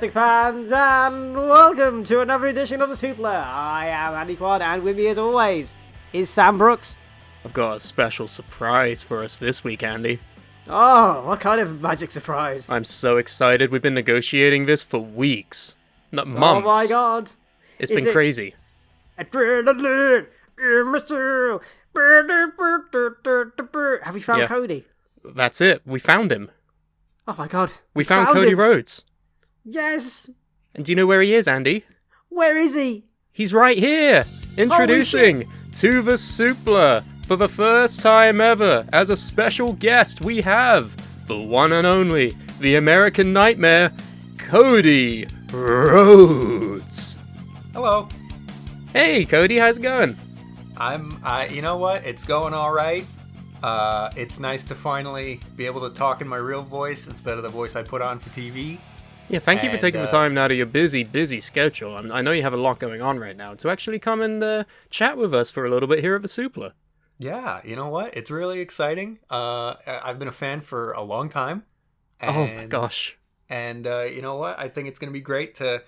wrestling fans, and welcome to another edition of the Suplah. I am Andy Quad, and with me as always is Sam Brooks. I've got a special surprise for us this week, Andy. Oh, what kind of magic surprise? I'm so excited. We've been negotiating this for weeks. Not months. Oh my god. It's been crazy. Adrenaline in my soul. Have you found Cody? That's it. We found him. Oh my god. We found Cody Rhodes. Yes. And do you know where he is, Andy? Where is he? He's right here. Introducing to the Suplah. For the first time ever, as a special guest, we have the one and only, the American Nightmare, Cody Rhodes. Hello. Hey, Cody, how's it going? You know what? It's going all right. It's nice to finally be able to talk in my real voice instead of the voice I put on for TV. Yeah, thank you for taking the time out of your busy schedule. I know you have a lot going on right now to actually come and chat with us for a little bit here at the Suplah. Yeah, you know what? It's really exciting. I've been a fan for a long time. Oh my gosh! And you know what? I think it's going to be great to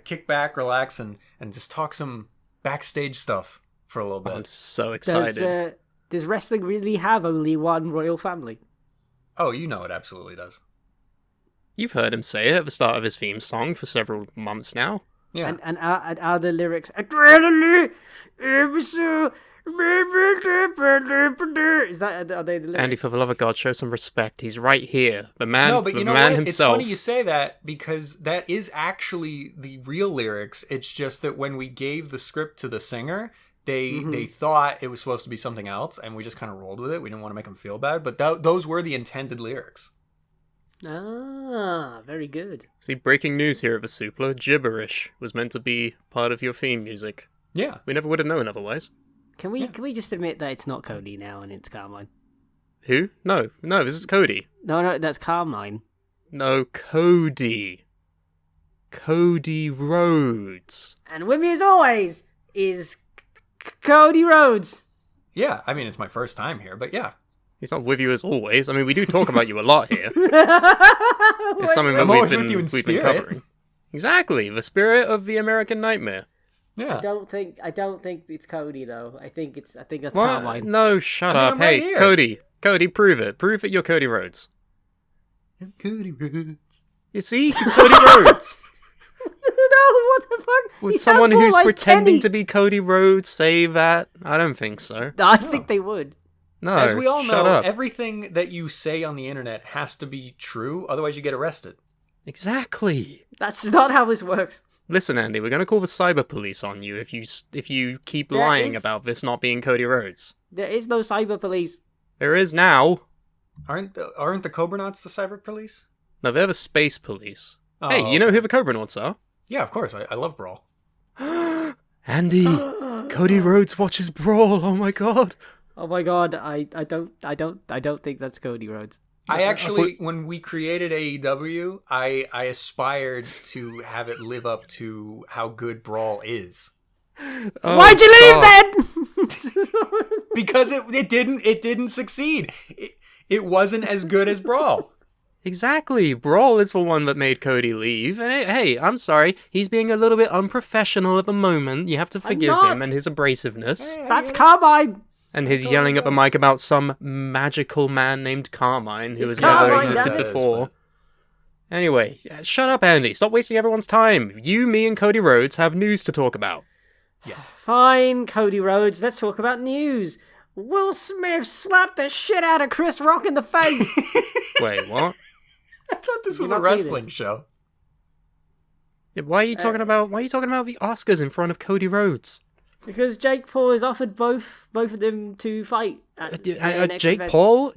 kick back, relax, and just talk some backstage stuff for a little bit. I'm so excited. Does wrestling really have only one royal family? Oh, you know it absolutely does. You've heard him say it at the start of his theme song for several months now. Yeah. And are the lyrics adrenaline? Is that, are they the lyrics? Andy, for the love of God, show some respect. He's right here. The man, no, but you know man what? himself. It's funny you say that because that is actually the real lyrics. It's just that when we gave the script to the singer, they thought it was supposed to be something else, and we just kind of rolled with it. We didn't want to make them feel bad, but those were the intended lyrics. Ah, very good. See, breaking news here at the Suplah. Gibberish was meant to be part of your theme music. Yeah. We never would have known otherwise. Can we just admit that it's not Cody now and it's Carmine? Who? No, this is Cody. No, that's Carmine. No, Cody. Cody Rhodes. And with me as always is Cody Rhodes. Yeah, I mean, it's my first time here, but yeah. He's not with you as always. I mean, we do talk about you a lot here. It's something that we've been covering. Exactly, the spirit of the American Nightmare. Yeah. I don't think it's Cody though. I think that's what? Carmine. No, shut up. Hey, right Cody, prove it. Prove it you're Cody Rhodes. I'm Cody Rhodes. You see? He's Cody Rhodes. No, what the fuck? Would someone who's like pretending to be Cody Rhodes say that? I don't think so. I think they would. No, as we all know, up. everything that you say on the internet has to be true, otherwise you get arrested. Exactly. That's not how this works. Listen, Andy, we're going to call the cyber police on you if you keep lying about this not being Cody Rhodes. There is no cyber police. There is now. Aren't the Cobranauts the cyber police? No, they're the space police. Oh, hey, you know who the Cobranauts are? Yeah, of course. I love Brawl. Andy, Cody Rhodes watches Brawl. Oh my god. Oh my god, I don't think that's Cody Rhodes. I actually, when we created AEW, I aspired to have it live up to how good Brawl is. Oh, why'd you leave then? Because it didn't succeed. It wasn't as good as Brawl. Exactly. Brawl is the one that made Cody leave. And hey, I'm sorry, he's being a little bit unprofessional at the moment. You have to forgive him and his abrasiveness. That's Carmine. And his yelling at the mic about some magical man named Carmine who has never existed before. Anyway, shut up, Andy. Stop wasting everyone's time. You, me, and Cody Rhodes have news to talk about. Yeah. Fine, Cody Rhodes. Let's talk about news. Will Smith slapped the shit out of Chris Rock in the face. Wait, what? I thought this was a wrestling show. Yeah, why are you talking about the Oscars in front of Cody Rhodes? Because Jake Paul has offered both of them to fight. Jake Paul?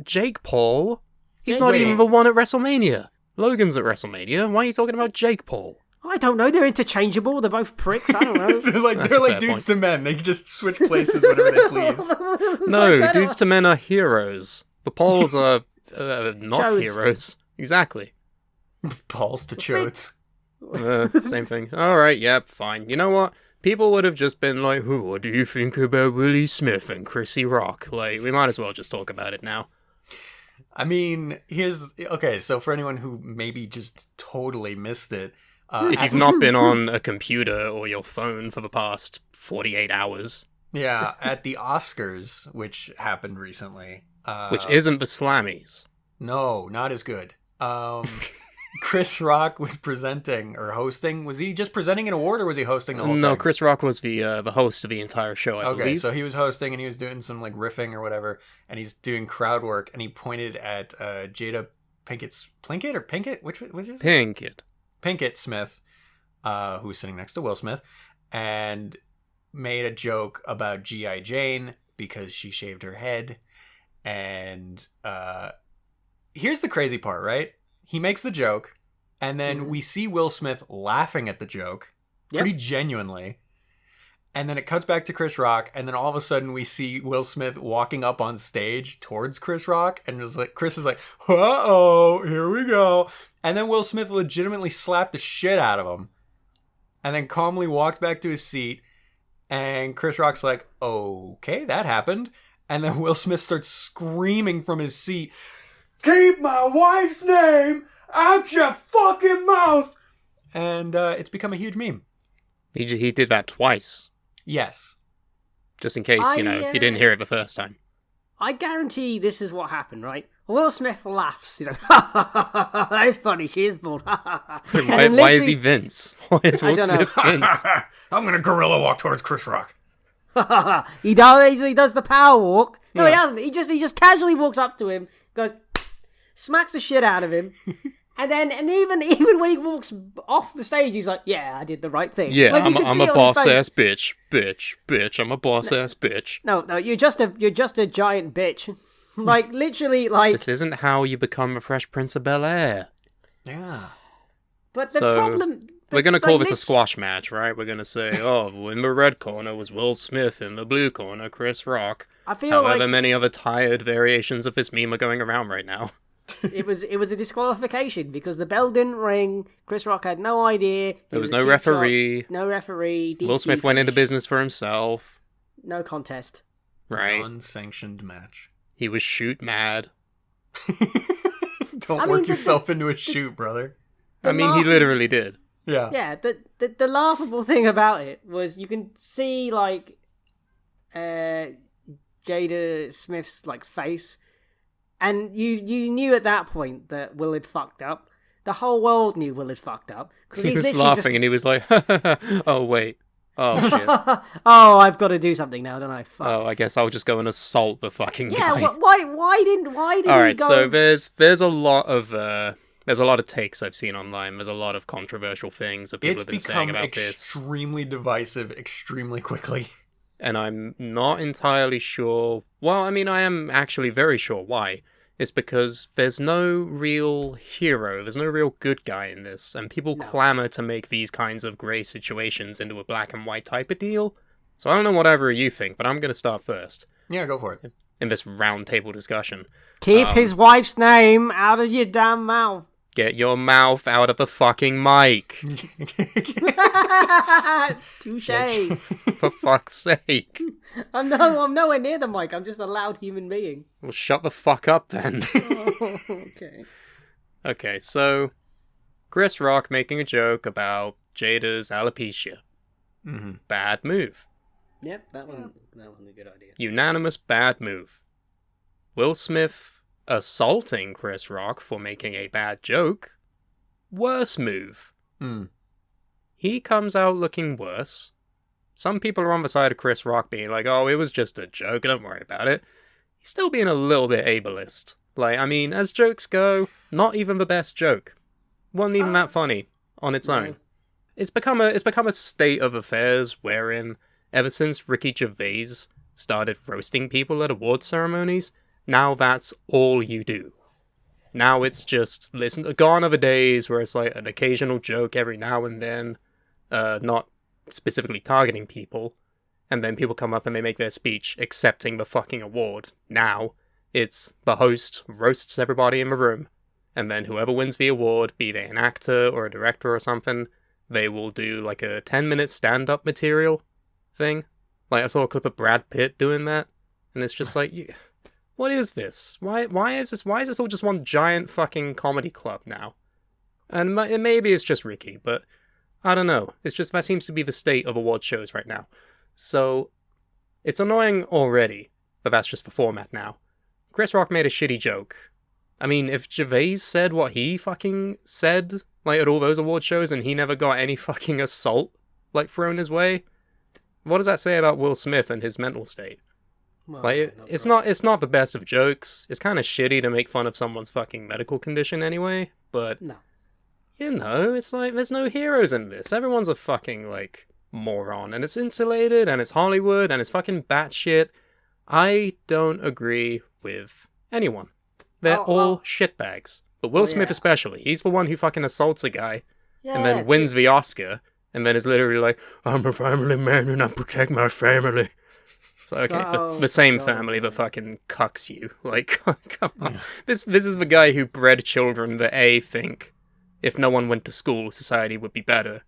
He's not even the one at WrestleMania. Logan's at WrestleMania. Why are you talking about Jake Paul? I don't know. They're interchangeable. They're both pricks. I don't know. they're like dudes to men. They can just switch places whenever they please. No, dudes to men are heroes. The Pauls are not Chodes. heroes. Exactly. Balls to chodes. Same thing. Alright, yep, fine. You know what? People would have just been like, what do you think about Willie Smith and Chrissy Rock? Like, we might as well just talk about it now. I mean, okay, so for anyone who maybe just totally missed it, if you've not been on a computer or your phone for the past 48 hours. Yeah, at the Oscars, which happened recently. Which isn't the Slammies. No, not as good. Chris Rock was presenting or hosting. Was he just presenting an award or was he hosting the whole thing? No, Chris Rock was the host of the entire show, I believe. So he was hosting and he was doing some like riffing or whatever, and he's doing crowd work, and he pointed at Jada Pinkett? Which was his? Pinkett Smith, who's sitting next to Will Smith, and made a joke about G.I. Jane because she shaved her head. And here's the crazy part, right? He makes the joke, and then we see Will Smith laughing at the joke pretty genuinely. And then it cuts back to Chris Rock, and then all of a sudden we see Will Smith walking up on stage towards Chris Rock, and Chris is like, uh-oh, here we go. And then Will Smith legitimately slapped the shit out of him, and then calmly walked back to his seat, and Chris Rock's like, okay, that happened. And then Will Smith starts screaming from his seat, "Keep my wife's name out your fucking mouth!" And it's become a huge meme. He did that twice. Yes. Just in case, you didn't hear it the first time. I guarantee this is what happened, right? Will Smith laughs. He's like, ha ha ha ha ha, that's funny, she is bald. Why is he Vince? Why is Will Smith Vince? I'm going to gorilla walk towards Chris Rock. He does the power walk. No, he hasn't. He just casually walks up to him, goes, smacks the shit out of him, and even when he walks off the stage, he's like, "Yeah, I did the right thing." Yeah, like, I'm a boss ass bitch. I'm a boss ass bitch. No, you're just a giant bitch. Like literally, like this isn't how you become a Fresh Prince of Bel-Air. Yeah, but the problem. We're going to call this a squash match, right? We're going to say, in the red corner was Will Smith, in the blue corner, Chris Rock. I feel However many other tired variations of this meme are going around right now. It was a disqualification because the bell didn't ring. Chris Rock had no idea. There was no referee. No referee. Will Smith went into business for himself. No contest. Right. Unsanctioned match. He was shoot mad. Don't work yourself into a shoot, brother. He literally did. Yeah. Yeah, the laughable thing about it was you can see like Jada Smith's like face, and you knew at that point that Will had fucked up. The whole world knew Will had fucked up because he was laughing and he was like, "Oh wait, oh shit, oh I've got to do something now, don't I? Fuck. Oh, I guess I'll just go and assault the fucking guy." Why didn't All he right, go? so there's a lot of takes I've seen online. There's a lot of controversial things that people have been saying about this. It's become extremely divisive extremely quickly. And I'm not entirely sure. Well, I am actually very sure why. It's because there's no real hero. There's no real good guy in this. And people clamor to make these kinds of grey situations into a black and white type of deal. So I don't know whatever you think, but I'm going to start first. Yeah, go for it. In this round table discussion. Keep his wife's name out of your damn mouth. Get your mouth out of the fucking mic. Touche. For fuck's sake. I'm nowhere near the mic. I'm just a loud human being. Well, shut the fuck up then. Oh, okay. Okay, so Chris Rock making a joke about Jada's alopecia. Mm-hmm. Bad move. Yep, that wasn't a good idea. Unanimous bad move. Will Smith assaulting Chris Rock for making a bad joke. Worse move. He comes out looking worse. Some people are on the side of Chris Rock being like, "Oh, it was just a joke, don't worry about it." He's still being a little bit ableist. As jokes go, not even the best joke. Wasn't even that funny on its own. It's become a state of affairs wherein, ever since Ricky Gervais started roasting people at award ceremonies, now that's all you do. Now it's just, gone are the days where it's like an occasional joke every now and then, not specifically targeting people, and then people come up and they make their speech accepting the fucking award. Now, it's the host roasts everybody in the room, and then whoever wins the award, be they an actor or a director or something, they will do like a 10-minute stand-up material thing. I saw a clip of Brad Pitt doing that, and it's just like, What is this? Why is this all just one giant fucking comedy club now? And maybe it's just Ricky, but I don't know. It's just that seems to be the state of award shows right now. So it's annoying already, but that's just the format now. Chris Rock made a shitty joke. I mean, if Gervais said what he fucking said, like, at all those award shows, and he never got any fucking assault, like, thrown his way, what does that say about Will Smith and his mental state? Well, Like, it's not the best of jokes. It's kind of shitty to make fun of someone's fucking medical condition anyway, but, No. you know, it's like, there's no heroes in this. Everyone's a fucking, like, moron, and it's insulated, and it's Hollywood, and it's fucking batshit. I don't agree with anyone. They're all shitbags. But Will Smith especially. He's the one who fucking assaults a guy and then wins the Oscar and then is literally like, I'm a family man and I protect my family. It's like, okay, the same family that fucking cucks you. Like, come on. Yeah. This is the guy who bred children that think if no one went to school, society would be better.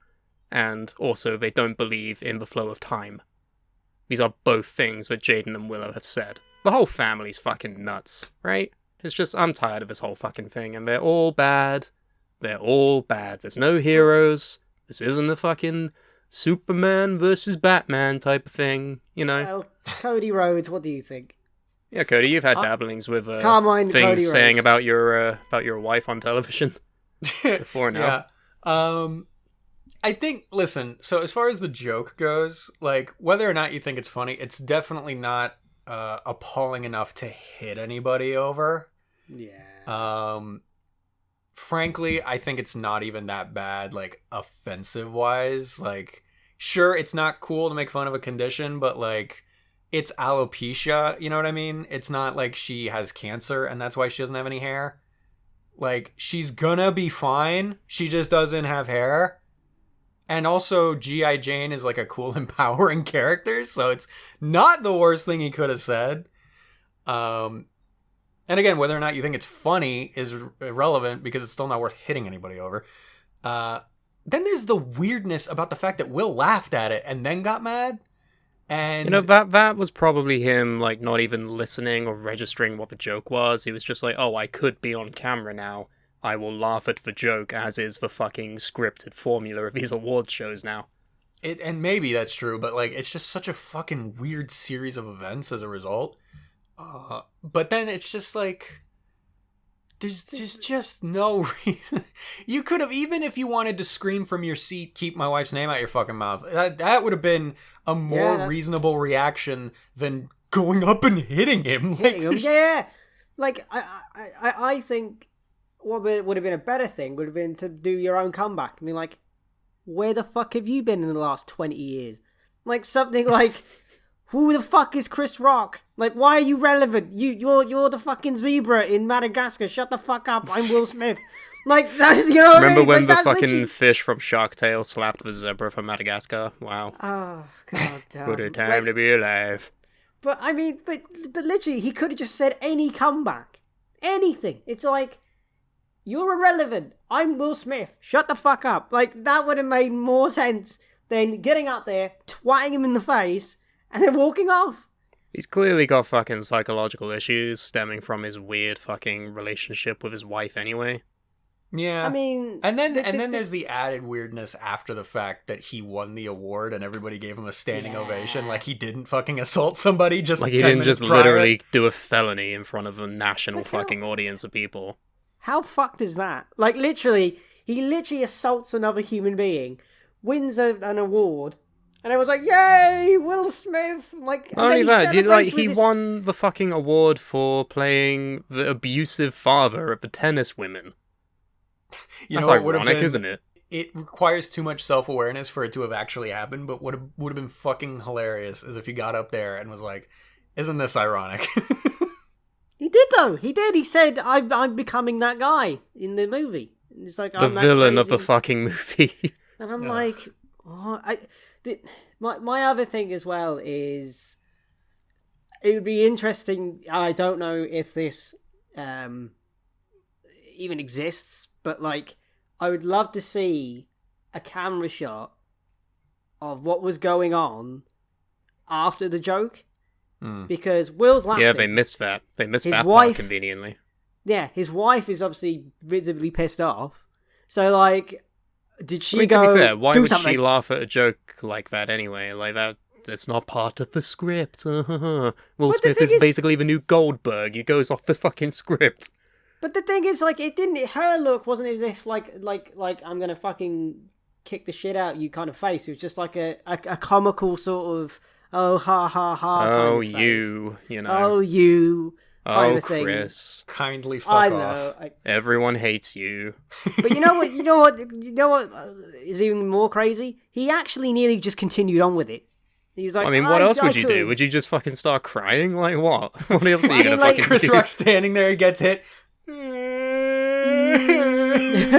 And also they don't believe in the flow of time. These are both things that Jaden and Willow have said. The whole family's fucking nuts, right? It's just, I'm tired of this whole fucking thing, and they're all bad. They're all bad. There's no heroes. This isn't a fucking Superman versus Batman type of thing, you know? Well, Cody Rhodes, what do you think? Yeah, Cody, you've had dabblings with Carmine things Cody saying Rhodes. about your wife on television before now. Yeah. I think, listen, so as far as the joke goes, like, whether or not you think it's funny, it's definitely not appalling enough to hit anybody over. Yeah. Frankly, I think it's not even that bad, like, offensive-wise. Like, sure, it's not cool to make fun of a condition, but, like, it's alopecia, you know what I mean? It's not like she has cancer and that's why she doesn't have any hair. Like, she's gonna be fine. She just doesn't have hair. And also, G.I. Jane is, like, a cool, empowering character, so it's not the worst thing he could have said. And again, whether or not you think it's funny is irrelevant because it's still not worth hitting anybody over. Then there's the weirdness about the fact that Will laughed at it and then got mad. And you know, that was probably him, like, not even listening or registering what the joke was. He was just like, oh, I could be on camera now. I will laugh at the joke, as is the fucking scripted formula of these award shows now. And maybe that's true, but, like, it's just such a fucking weird series of events as a result. But then it's just like, there's just no reason. You could have, even if you wanted to scream from your seat, keep my wife's name out your fucking mouth. That would have been a more reasonable reaction than going up and hitting him. Yeah. Like, I think what would have been a better thing would have been to do your own comeback. I mean, like, where the fuck have you been in the last 20 years? Like, something like, who the fuck is Chris Rock? Like, why are you relevant? You're the fucking zebra in Madagascar. Shut the fuck up. I'm Will Smith. Like, that, you know what Remember I mean? when like, the that's fucking literally... fish from Shark Tale slapped the zebra from Madagascar? Wow. Oh, god damn. What a time to be alive. But, I mean, but literally, he could have just said any comeback. Anything. It's like, you're irrelevant. I'm Will Smith. Shut the fuck up. Like, that would have made more sense than getting up there, twatting him in the face, and then walking off. He's clearly got fucking psychological issues stemming from his weird fucking relationship with his wife anyway. Yeah. I mean... And then there's the added weirdness after the fact that he won the award and everybody gave him a standing ovation. Like, he didn't fucking assault somebody just like, he didn't just literally do a felony in front of a national fucking audience of people. How fucked is that? Like, he literally assaults another human being, wins an award, and I was like, "Yay, Will Smith!" Like, not only that, he won the fucking award for playing the abusive father of the tennis women. That's ironic, isn't it? It requires too much self-awareness for it to have actually happened. But what would have been fucking hilarious is if he got up there and was like, "Isn't this ironic?" He did though. He did. He said, "I'm becoming that guy in the movie." And it's like the villain of the fucking movie. And I'm like, oh, my other thing as well is, it would be interesting. I don't know if this even exists, but like, I would love to see a camera shot of what was going on after the joke. because Will's laughing. Yeah, they missed that. They missed His that wife- part conveniently. Yeah, his wife is obviously visibly pissed off. So, like, did she I mean, go to be fair, why do would something? she laugh at a joke like that anyway? Like that's not part of the script. Will the Smith thing is is- basically the new Goldberg. He goes off the fucking script. But the thing is, like, it didn't. Her look wasn't as if like I'm gonna fucking kick the shit out you kind of face. It was just like a comical sort of ha ha ha. Oh, kind of face. you know. Oh, you. Kind Oh, of thing. Chris. Kindly fuck I off. know. Everyone hates you. But you know what is even more crazy? He actually nearly just continued on with it. He was like, I mean, what else would you do? could. Would you just fucking start crying? Like, what? What else are I you mean, gonna like, fucking Chris do? Rock standing there, he gets hit.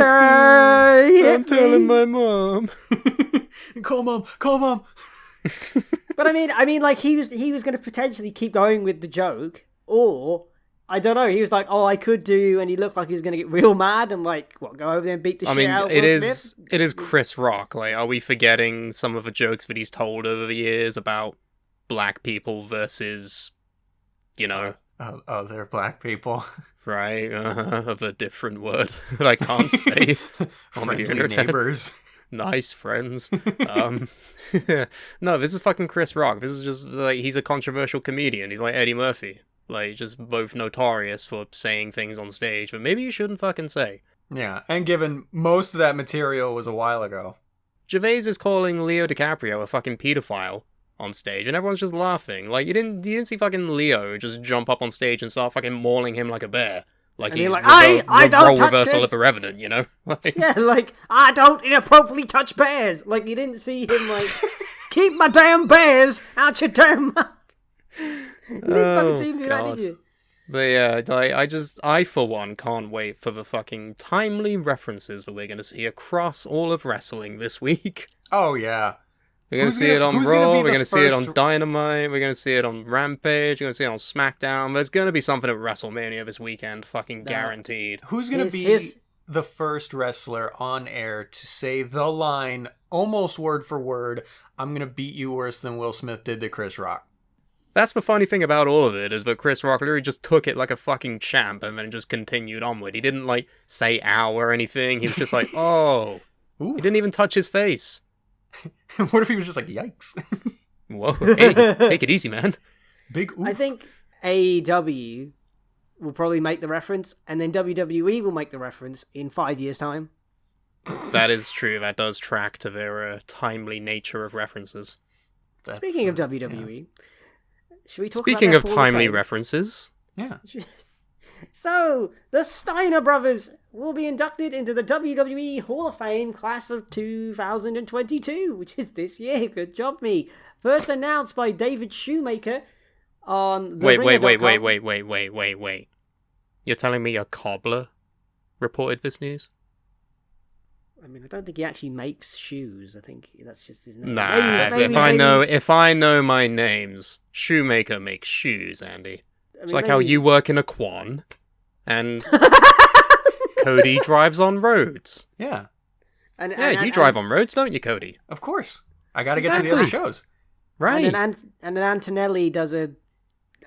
I'm telling my mom. Call mom, call mom. But I mean, like he was going to potentially keep going with the joke, or I don't know. He was like, "Oh, I could do," and he looked like he was going to get real mad and like, "What? Go over there and beat the I shit mean, out of it Will is Smith?" Chris Rock. Like, are we forgetting some of the jokes that he's told over the years about black people versus, you know, Other black people. right? Of a different word that I can't say on the Friendly internet. neighbors. Nice friends. No, this is fucking Chris Rock. This is just like he's a controversial comedian. He's like Eddie Murphy. Like, just both notorious for saying things on stage, but maybe you shouldn't fucking say. Yeah, and given most of that material was a while ago. Gervais is calling Leo DiCaprio a fucking pedophile on stage, and everyone's just laughing. Like, you didn't see fucking Leo just jump up on stage and start fucking mauling him like a bear. Like, And he's you're like, I don't role touch reversal kids. of irrelevant, you know? Like, Yeah, like I don't inappropriately touch bears. Like you didn't see him like keep my damn bears out your damn mouth. You didn't fucking see him do that, God. did you? But yeah, like, I for one can't wait for the fucking timely references that we're gonna see across all of wrestling this week. Oh, yeah. We're gonna Who's see gonna- it on who's gonna Raw, be we're the gonna see it first- on Dynamite, we're gonna see it on Rampage, we're gonna see it on SmackDown. There's gonna be something at WrestleMania this weekend, fucking guaranteed. Who's going to His- be the first wrestler on air to say the line, almost word for word, I'm going to beat you worse than Will Smith did to Chris Rock? That's the funny thing about all of it, is that Chris Rock literally just took it like a fucking champ and then just continued onward. He didn't, like, say ow or anything. He was just like, oh. Ooh. He didn't even touch his face. What if he was just like, yikes? Whoa, hey, take it easy, man. Big oof. I think AEW will probably make the reference, and then WWE will make the reference in 5 years' time. That is true. That does track to their timely nature of references. That's, Speaking of WWE, should we talk Speaking about of their Hall timely Fame? references, Yeah. So, the Steiner Brothers will be inducted into the WWE Hall of Fame class of 2022, which is this year. Good job, me. First announced by David Shoemaker on the wait. Ringer.com. You're telling me a cobbler reported this news? I mean, I don't think he actually makes shoes. I think that's just his name. Nah, Maybe if I know my names, Shoemaker makes shoes, Andy. I It's mean, like how maybe- you work in a quan, and Cody drives on roads. Yeah. And, Yeah, you drive on roads, don't you, Cody? Of course. I got to get to the other Exactly. shows. Right. And then Antonelli does a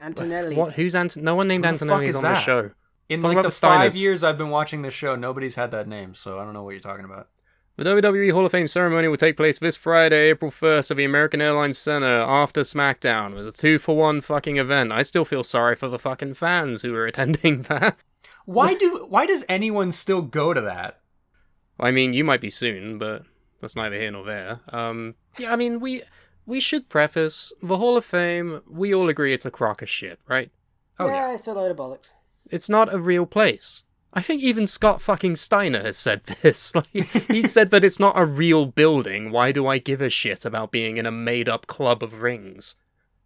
Antonelli. What? Who's No one named Who the fuck Antonelli's is on the that? show. In Talking like about the the 5 Steiners. years I've been watching this show, nobody's had that name, so I don't know what you're talking about. The WWE Hall of Fame ceremony will take place this Friday, April 1st, at the American Airlines Center after SmackDown. It was a 2-for-1 fucking event. I still feel sorry for the fucking fans who were attending that. Why does anyone still go to that? I mean, you might be soon, but that's neither here nor there. Yeah, I mean, we should preface, the Hall of Fame, we all agree it's a crock of shit, right? Oh, yeah, it's a load of bollocks. It's not a real place. I think even Scott fucking Steiner has said this. Like, he said that it's not a real building. Why do I give a shit about being in a made-up club of rings?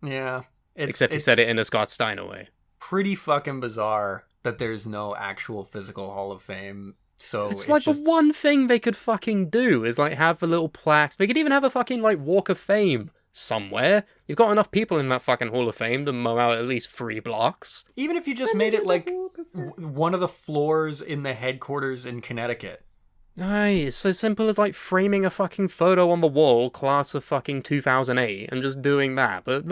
Yeah. Except he said it in a Scott Steiner way. Pretty fucking bizarre that there's no actual physical Hall of Fame. So It's like just... the one thing they could fucking do is like have the little plaques. They could even have a fucking like Walk of Fame somewhere. You've got enough people in that fucking Hall of Fame to mow out at least 3 blocks. Even if you just made it like one of the floors in the headquarters in Connecticut. Aye, it's so simple as like framing a fucking photo on the wall, class of fucking 2008, and just doing that. But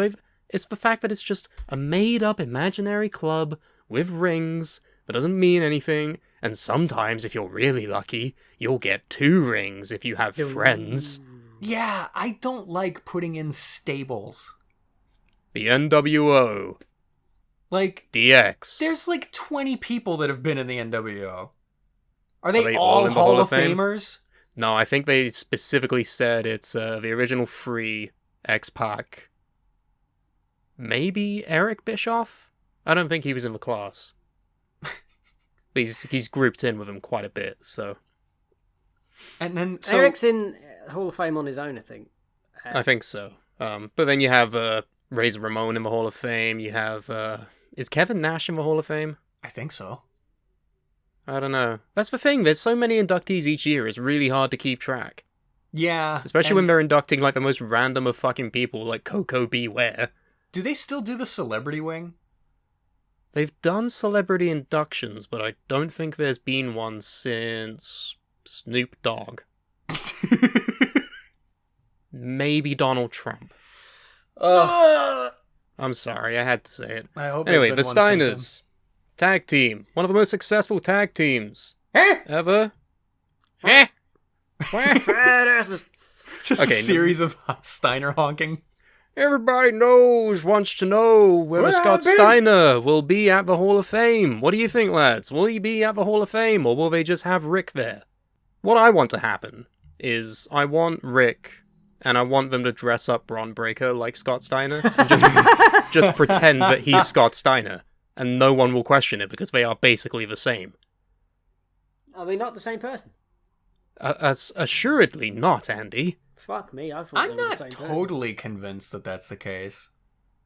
It's the fact that it's just a made-up imaginary club with rings that doesn't mean anything, and sometimes, if you're really lucky, you'll get 2 rings if you have friends. Yeah, I don't like putting in stables. The NWO. Like, DX. there's like 20 people that have been in the NWO. Are they all all in the Hall Hall of of Fame? Famers? No, I think they specifically said it's the original 3, X-Pac. Maybe Eric Bischoff? I don't think he was in the class. He's grouped in with him quite a bit, so... And then, so... Eric's in Hall of Fame on his own, I think. I think so. But then you have Razor Ramon in the Hall of Fame. You have... is Kevin Nash in the Hall of Fame? I think so. I don't know. That's the thing. There's so many inductees each year. It's really hard to keep track. Yeah. Especially when they're inducting like the most random of fucking people, like Coco Beware. Do they still do the celebrity wing? They've done celebrity inductions, but I don't think there's been one since Snoop Dogg. Maybe Donald Trump. I'm sorry, I had to say it. I hope. Anyway, the Steiners. Tag team. One of the most successful tag teams ever. Just Okay, a series of Steiner honking. Everybody wants to know whether Scott Steiner will be at the Hall of Fame. What do you think, lads? Will he be at the Hall of Fame, or will they just have Rick there? What I want to happen is I want Rick, and I want them to dress up Bron Breakker like Scott Steiner, and just pretend that he's Scott Steiner, and no one will question it because they are basically the same. Are they not the same person? Assuredly not, Andy. Fuck me, I thought I'm they were the not same totally convinced that that's the case.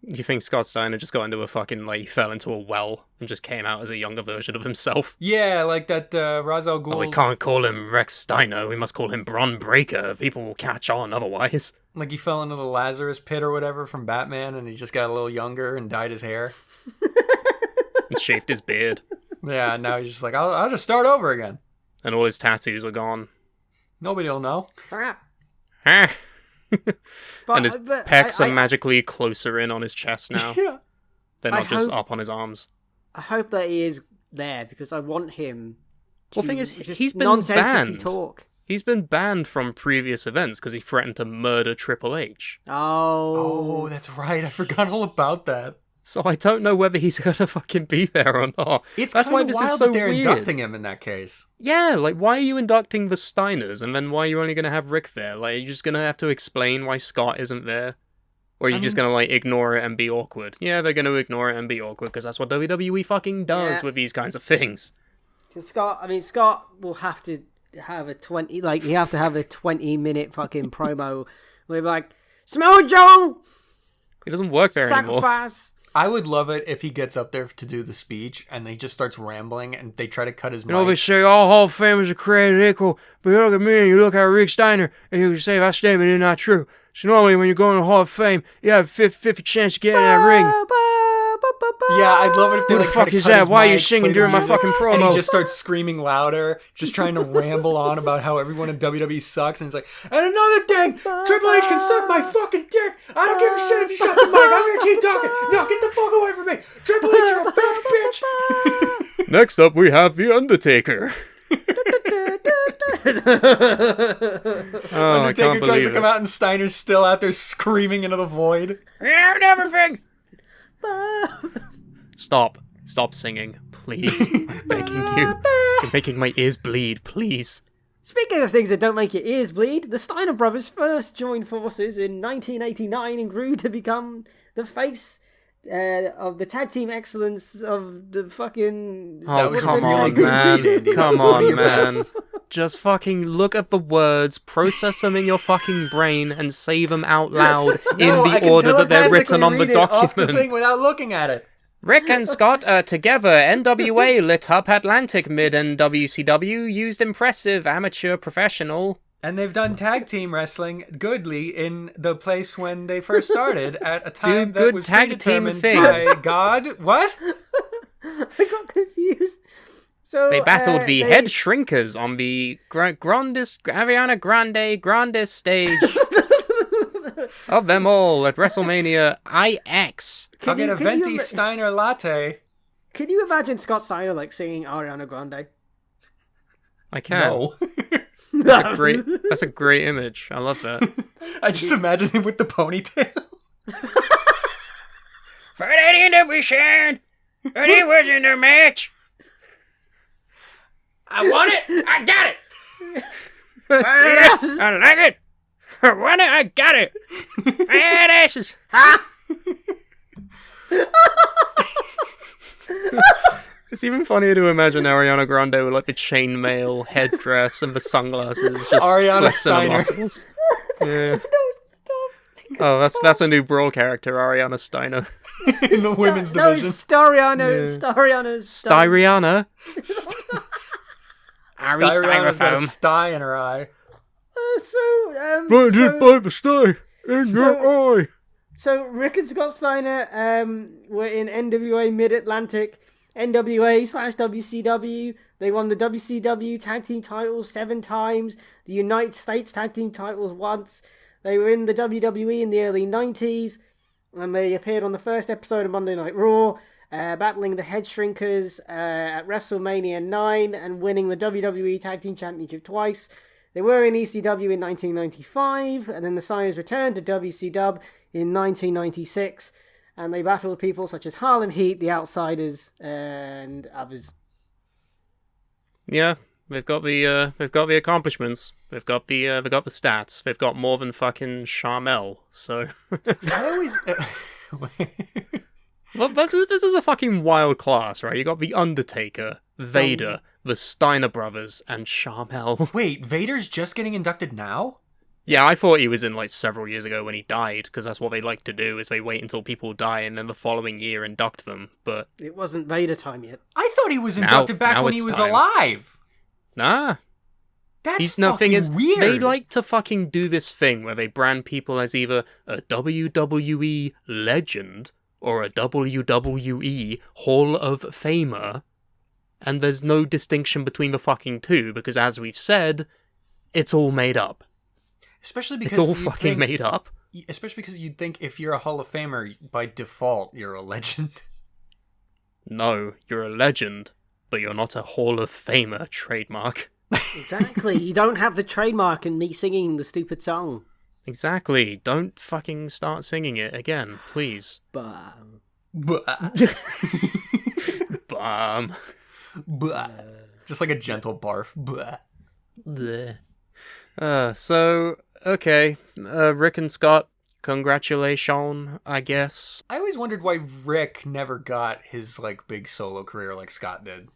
You think Scott Steiner just got into a fucking, like, fell into a well and just came out as a younger version of himself? Yeah, like that Ra's al Ghul. Oh, we can't call him Rex Steiner, we must call him Bron Breakker. People will catch on otherwise. Like he fell into the Lazarus pit or whatever from Batman, and he just got a little younger and dyed his hair. And shaved his beard. Yeah, now he's just like, I'll just start over again. And all his tattoos are gone. Nobody will know. And But, his pecs are magically closer in on his chest now. Yeah. They're not just up on his arms. I hope that he is there because I want him to Well, the thing is, just he's been nonsensically banned. talk. He's been banned from previous events because he threatened to murder Triple H. Oh, that's right. I forgot all about that. So I don't know whether he's gonna fucking be there or not. It's That's why kinda this wild is so that they're weird. inducting him in that case. Yeah, like, why are you inducting the Steiners, and then why are you only gonna have Rick there? Like, you're just gonna have to explain why Scott isn't there? Or are you just gonna, like, ignore it and be awkward? Yeah, they're gonna ignore it and be awkward, because that's what WWE fucking does with these kinds of things. Scott will have to have a 20, like, you have to have a 20-minute fucking promo with, like, Samoa Joe! He doesn't work there anymore. Sacrifice! I would love it if he gets up there to do the speech and he just starts rambling and they try to cut his mic. You know, they say all Hall of Famers are created equal, but you look at me and you look at Rick Steiner, and you say that statement is not true. So normally when you go in the Hall of Fame, you have a 50 chance to get in that ring. Yeah, I'd love it if they Who the like, try fuck to is cut that? his Why are you mic, singing play the during my music, fucking And promo? he just starts screaming louder, just trying to ramble on about how everyone in WWE sucks. And he's like, and another thing, Triple H can suck my fucking dick. I don't give a shit if you shut the mic. I'm gonna keep talking. No, get the fuck away from me. Triple H, you're a fat bitch. Next up, we have The Undertaker. Oh, I Undertaker can't tries believe to come it. out and Steiner's still out there screaming into the void. Yeah, and everything. Stop singing, please. I'm begging you. You're making my ears bleed, please. Speaking of things that don't make your ears bleed, the Steiner Brothers first joined forces in 1989 and grew to become the face of the tag team excellence of the fucking... Oh, was come really on, good man. read, Andy. Come That was one of on, your man. best. Just fucking look at the words, process them in your fucking brain, and say them out loud in the order that they're written on the Off the document. thing without looking at it. Rick and Scott are together. NWA lit up Atlantic mid, and WCW used impressive amateur professional. And they've done tag team wrestling goodly in the place when they first started at a time that good was tag team predetermined thing. by God. What? I got confused. So They battled the they- head shrinkers on the Ariana Grande stage. of them all at WrestleMania IX. I'll get a venti Steiner latte. Can you imagine Scott Steiner like singing Ariana Grande? I can. No. That's a great image. I love that. I just imagine him with the ponytail. For that intermission, and it was in the match. I want it. I got it. I like it. I want it. I got it. Fat asses. It's even funnier to imagine Ariana Grande with like the chainmail headdress and the sunglasses, just Ariana flexing her Steiner. muscles. Yeah. Oh, that's a new Brawl character, Ariana Steiner. In the women's division. Stariano. Styriana. Styriana's got a sty in her eye. So Rick and Scott Steiner were in NWA Mid-Atlantic, NWA/WCW. They won the WCW Tag Team titles 7 times, the United States Tag Team titles once. They were in the WWE in the early 90s, and they appeared on the first episode of Monday Night Raw, battling the Head Shrinkers at WrestleMania 9 and winning the WWE Tag Team Championship twice. They were in ECW in 1995, and then the Steiners returned to WCW in 1996, and they battled people such as Harlem Heat, The Outsiders, and others. Yeah, they've got the accomplishments. They've got the stats. They've got more than fucking Charmel. So I always. Well, this is a fucking wild class, right? You got the Undertaker, Vader, the Steiner Brothers, and Charmel. Wait, Vader's just getting inducted now? Yeah, I thought he was in like several years ago when he died, because that's what they like to do, is they wait until people die and then the following year induct them, but... It wasn't Vader time yet. I thought he was inducted back when he was alive. Nah. That's fucking weird. They like to fucking do this thing where they brand people as either a WWE legend or a WWE Hall of Famer, and there's no distinction between the fucking two, because as we've said, it's all made up. Especially because it's all fucking made up. Especially because you'd think if you're a Hall of Famer, by default, you're a legend. No, you're a legend, but you're not a Hall of Famer trademark. Exactly. You don't have the trademark in me singing the stupid song. Exactly. Don't fucking start singing it again, please. Bum. Bum. Just like a gentle barf. Bleh. So, okay. Rick and Scott, congratulations, I guess. I always wondered why Rick never got his, like, big solo career like Scott did.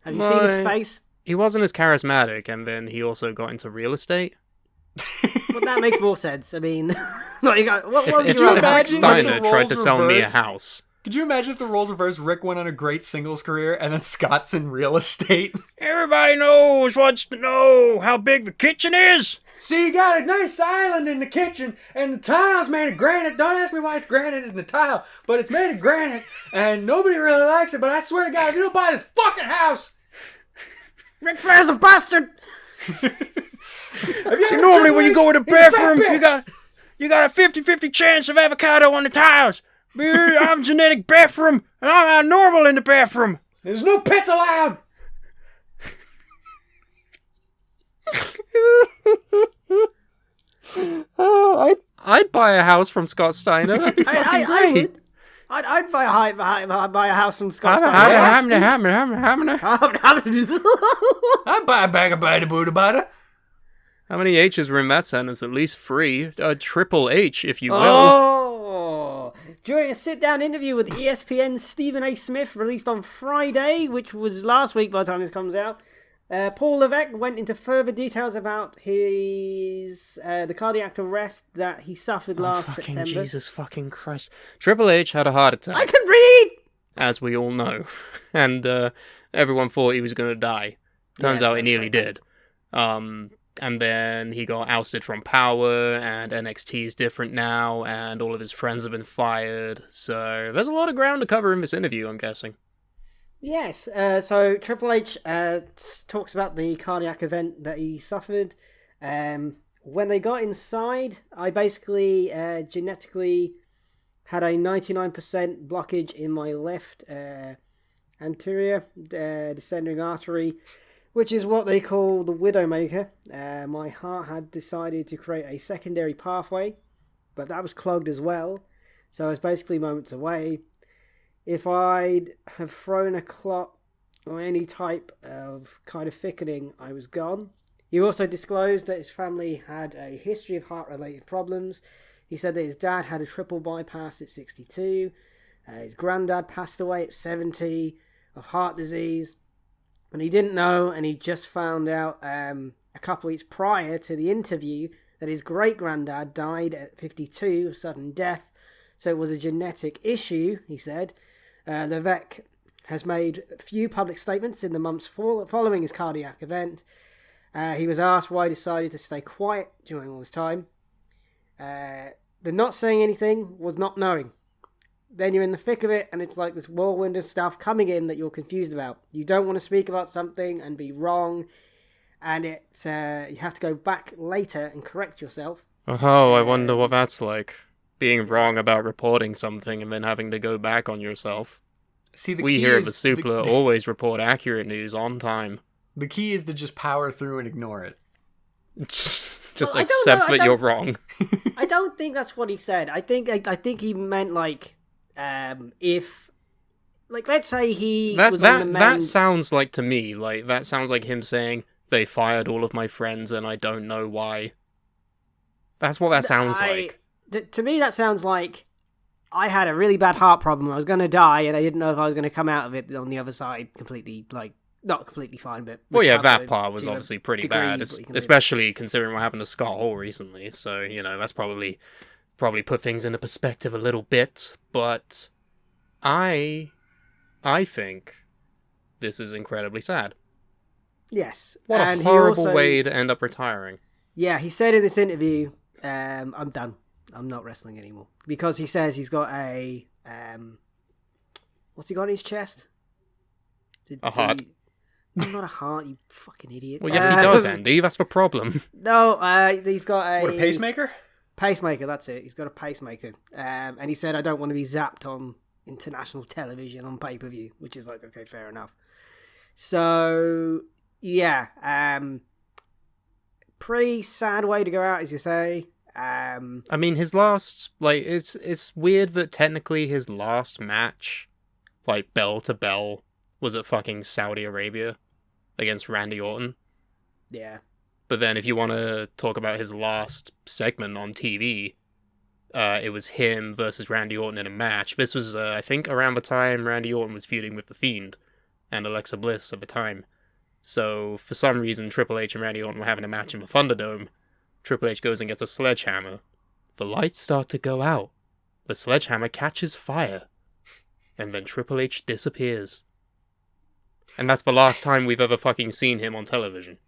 Have you seen his face? He wasn't as charismatic, and then he also got into real estate. Well, that makes more sense. I mean, if Scott Steiner tried to sell me a house. Could you imagine if the roles reversed? Rick went on a great singles career, and then Scott's in real estate. Everybody wants to know how big the kitchen is. See, you got a nice island in the kitchen, and the tile's made of granite. Don't ask me why it's granite in the tile, but it's made of granite, and nobody really likes it, but I swear to God, if you don't buy this fucking house... Ric Flair's a bastard! See, normally when you go in the bathroom, you got a 50-50 chance of avocado on the tiles. I'm genetic bathroom, and I'm normal in the bathroom. There's no pets allowed! Oh, I'd buy a house from Scott Steiner. That'd be fucking great. I'd buy a house from Scott Steiner. I'd buy a bag of bada booda bada. How many H's were in that sentence? At least 3. Triple H, if you will. Oh! During a sit-down interview with ESPN's Stephen A. Smith, released on Friday, which was last week by the time this comes out, Paul Levesque went into further details about his the cardiac arrest that he suffered last September. Jesus fucking Christ. Triple H had a heart attack. I can read! As we all know. And everyone thought he was going to die. Turns out he nearly did. And then he got ousted from Power, and NXT is different now, and all of his friends have been fired. So there's a lot of ground to cover in this interview, I'm guessing. Yes, so Triple H talks about the cardiac event that he suffered. when they got inside, I basically genetically had a 99% blockage in my left anterior descending artery, which is what they call the Widowmaker. My heart had decided to create a secondary pathway, but that was clogged as well, so I was basically moments away. If I'd have thrown a clot or any type of kind of thickening, I was gone. He also disclosed that his family had a history of heart-related problems. He said that his dad had a triple bypass at 62. His granddad passed away at 70 of heart disease. And he didn't know, and he just found out a couple weeks prior to the interview that his great-granddad died at 52 of sudden death. So it was a genetic issue, he said. Levesque has made a few public statements in the months following his cardiac event. He was asked why he decided to stay quiet during all this time. The not saying anything was not knowing. Then you're in the thick of it, and it's like this whirlwind of stuff coming in that you're confused about. You don't want to speak about something and be wrong, and you have to go back later and correct yourself. Oh, I wonder what that's like. Being wrong about reporting something and then having to go back on yourself. See, we here at the Suplah always report accurate news on time. The key is to just power through and ignore it. Just accept that you're wrong. I don't think that's what he said. I think he meant like, if, like, let's say he was on the main... That sounds like, to me, like, that sounds like him saying, they fired all of my friends and I don't know why. That's what that sounds like. To me, that sounds like, I had a really bad heart problem, I was going to die, and I didn't know if I was going to come out of it on the other side completely, like, not completely fine, but... Well, yeah, that part was obviously pretty bad, especially considering what happened to Scott Hall recently, so, you know, that's probably put things into perspective a little bit, but I think this is incredibly sad. Yes. What a horrible way to end up retiring. Yeah, he said in this interview, I'm done. I'm not wrestling anymore. Because he says he's got a... what's he got in his chest? A heart. Not a heart, you fucking idiot. Well, yes, he does, Andy. That's the problem. No, he's got a... What, a pacemaker? Pacemaker, that's it. He's got a pacemaker. And he said, I don't want to be zapped on international television on pay-per-view, which is like, okay, fair enough. So, yeah. Pretty sad way to go out, as you say. I mean, his last... Like, it's weird that technically his last match, like, bell to bell, was at fucking Saudi Arabia against Randy Orton. Yeah. But then if you want to talk about his last segment on TV, it was him versus Randy Orton in a match. This was, I think, around the time Randy Orton was feuding with The Fiend and Alexa Bliss at the time. So, for some reason, Triple H and Randy Orton were having a match in the Thunderdome. Triple H goes and gets a sledgehammer. The lights start to go out. The sledgehammer catches fire. And then Triple H disappears. And that's the last time we've ever fucking seen him on television.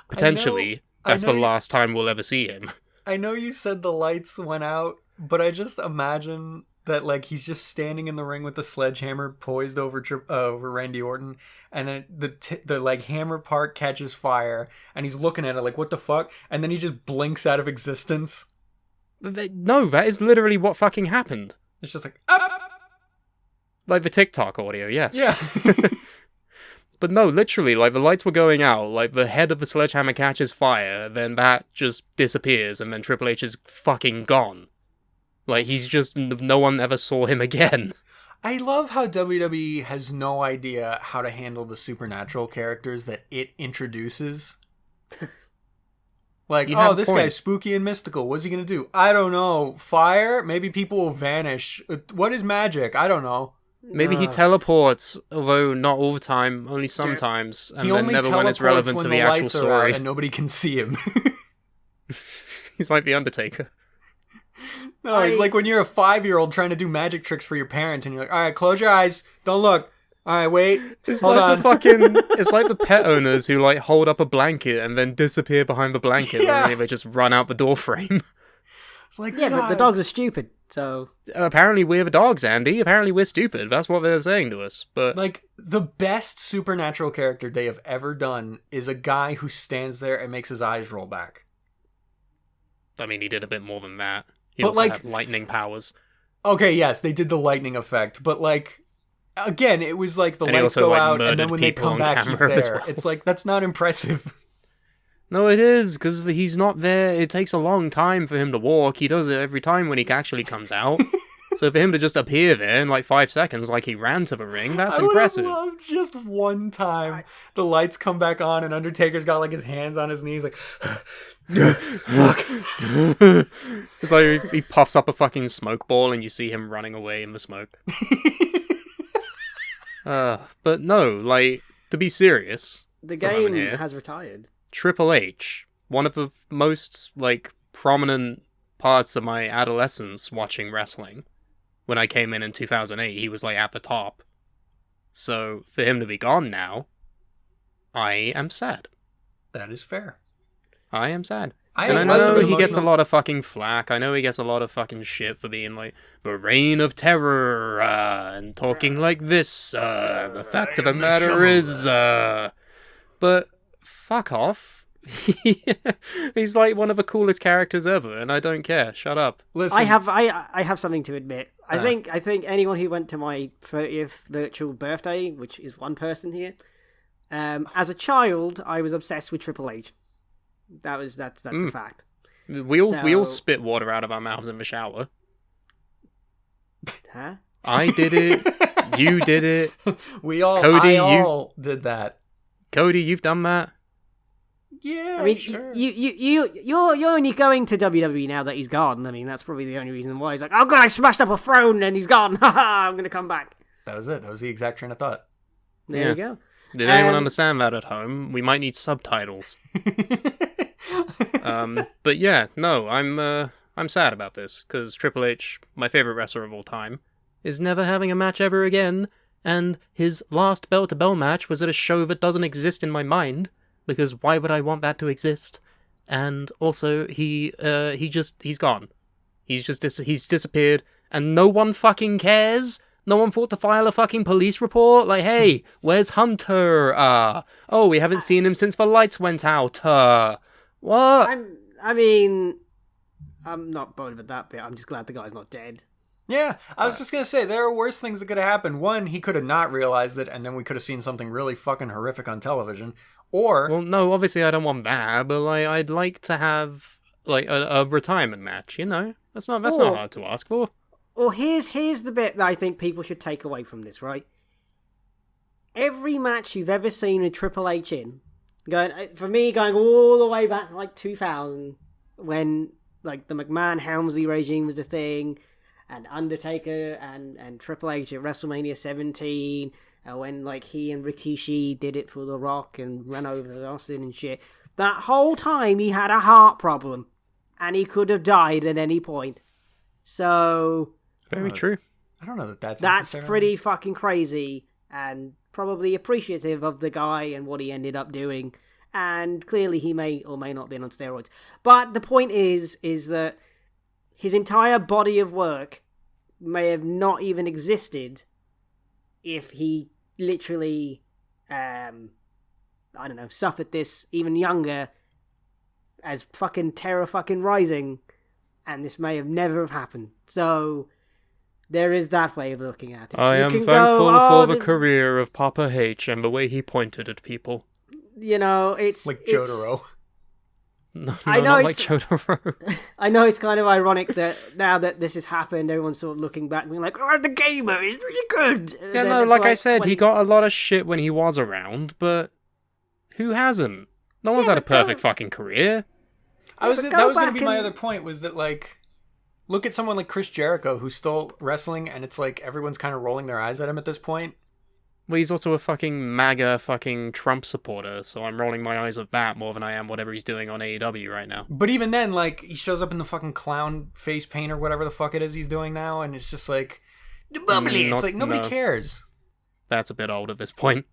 Potentially, that's the last time we'll ever see him. I know you said the lights went out, but I just imagine that, like, he's just standing in the ring with the sledgehammer poised over Randy Orton, and then the like hammer part catches fire, and he's looking at it like, what the fuck? And then he just blinks out of existence. No, that is literally what fucking happened. It's just like, like the TikTok audio, yes. Yeah. But no, literally, like, the lights were going out, like, the head of the sledgehammer catches fire, then that just disappears, and then Triple H is fucking gone. Like, he's just, no one ever saw him again. I love how WWE has no idea how to handle the supernatural characters that it introduces. Like, oh, this guy's spooky and mystical. What's he gonna do? I don't know. Fire? Maybe people will vanish. What is magic? I don't know. Maybe he teleports, although not all the time, only sometimes, and then never when it's relevant to the actual story. And nobody can see him. He's like the Undertaker. No, he's like when you're a 5-year-old trying to do magic tricks for your parents, and you're like, all right, close your eyes, don't look. All right, wait, hold on. It's like the pet owners who, like, hold up a blanket and then disappear behind the blanket, and then they just run out the door frame. It's like, yeah, but the dogs are stupid, so... Apparently we're the dogs, Andy. Apparently we're stupid. That's what they're saying to us. But like, the best supernatural character they have ever done is a guy who stands there and makes his eyes roll back. I mean, he did a bit more than that. He But, also like- had lightning powers. Okay, yes, they did the lightning effect, but like again, it was like the And he lights also, go like, out, and murdered then when they people come on back, he's camera as there. well. It's like that's not impressive. No, it is, because he's not there. It takes a long time for him to walk. He does it every time when he actually comes out. So for him to just appear there in like 5 seconons, like he ran to the ring, that's impressive. I would have loved just one time the lights come back on, and Undertaker's got like his hands on his knees, like fuck. It's like he puffs up a fucking smoke ball, and you see him running away in the smoke. But no, like, to be serious, The for a moment game here, has retired. Triple H, one of the most, like, prominent parts of my adolescence watching wrestling. When I came in 2008, he was, like, at the top. So, for him to be gone now, I am sad. That is fair. I am sad. I And I was know an he gets a emotional- lot of fucking flack. I know he gets a lot of fucking shit for being like the reign of terror and talking like this. The fact of the matter is, but fuck off. He's like one of the coolest characters ever, and I don't care. Shut up. Listen, I have something to admit. I think anyone who went to my 30th virtual birthday, which is one person here, as a child, I was obsessed with Triple H. That's a fact. We all So- spit water out of our mouths in the shower. Huh? I did it. You did it. I all did that. Cody, you've done that. Yeah, I mean, sure. you're only going to WWE now that he's gone. I mean, that's probably the only reason why he's like, oh god, I smashed up a throne and he's gone. Haha, I'm gonna come back. That was it. That was the exact train of thought. There Yeah. you go. Did anyone Um, understand that at home? We might need subtitles. But yeah, no, I'm sad about this because Triple H, my favorite wrestler of all time, is never having a match ever again, and his last bell-to-bell match was at a show that doesn't exist in my mind because why would I want that to exist? And also, he's gone. He's disappeared, and no one fucking cares. No one thought to file a fucking police report? Like, hey, where's Hunter? Oh, we haven't seen him since the lights went out. What? I'm not bothered with that bit. I'm just glad the guy's not dead. Yeah, I was just gonna say there are worse things that could have happened. One, he could have not realized it, and then we could have seen something really fucking horrific on television. Or Well, no, obviously I don't want that, but like, I'd like to have like a retirement match. You know, that's not hard to ask for. Well, here's the bit that I think people should take away from this, right? Every match you've ever seen a Triple H in, going all the way back like 2000, when like the McMahon Helmsley regime was a thing, and Undertaker and Triple H at WrestleMania 17, when like he and Rikishi did it for The Rock and ran over Austin and shit. That whole time he had a heart problem, and he could have died at any point. So Very true. I don't know that's that's pretty fucking crazy, and probably appreciative of the guy and what he ended up doing. And clearly he may or may not have been on steroids. But the point is that his entire body of work may have not even existed if he literally, suffered this even younger as fucking Terror fucking Rising, and this may have never have happened. So there is that way of looking at it. I You am can thankful go, for the career of Papa H and the way he pointed at people. You know, it's like it's- Jotaro. No, I know not like it's- Jotaro. I know it's kind of ironic that now that this has happened, everyone's sort of looking back and being like, oh, the gamer is really good. And Yeah, then no, for like I said, 20 he got a lot of shit when he was around, but who hasn't? No one's Yeah, had a but go- perfect fucking career. That was go going to back be my and- other point, was that like look at someone like Chris Jericho who's still wrestling, and it's like everyone's kind of rolling their eyes at him at this point. Well, he's also a fucking MAGA fucking Trump supporter, so I'm rolling my eyes at that more than I am whatever he's doing on AEW right now. But even then, like, he shows up in the fucking clown face paint or whatever the fuck it is he's doing now, and it's just like bubbly. It's like nobody cares. That's a bit old at this point.